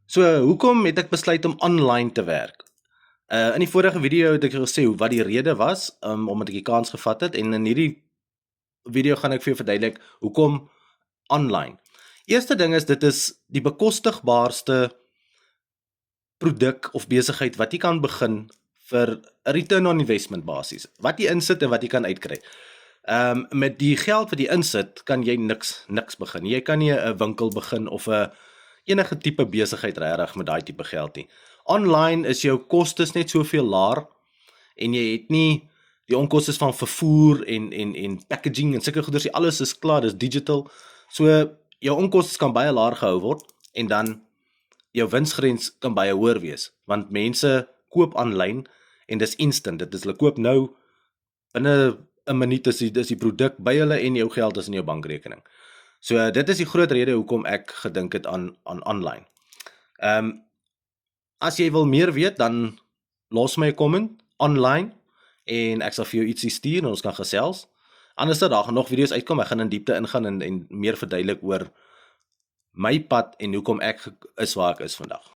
So, hoekom het ek besluit om online te werk? In die vorige video het ek gesê wat die rede was, omdat ek die kans gevat het en in hierdie video gaan ek vir jou verduidelik hoekom online. Eerste ding is dit is die bekostigbaarste produk of besigheid wat jy kan begin vir 'n return on investment basis. Wat jy insit en wat jy kan uitkry. Met die geld wat jy insit, kan jy niks begin. Jy kan nie 'n winkel begin of 'n enige tipe besigheid regtig met daai tipe geld nie. Online is jou kostes net soveel laer en jy het nie die onkostes van vervoer en packaging en sulke goeders, alles is klaar, dis digital. So jou onkostes kan baie laer gehou word en dan jou winsgrens kan baie hoër wees, want mense koop aanlyn en dis instant, dit is hulle koop nou binne 'n minuut is die produk by hulle en jou geld is in jou bankrekening. So dit is die groot rede hoekom ek gedink het aan online. As jy wil meer weet, dan los my 'n comment online en ek sal vir jou ietsie stuur en ons kan gesels. Anders daar gaan nog video's uitkom, ek gaan in diepte ingaan en meer verduidelik oor my pad en hoekom ek is waar ek is vandag.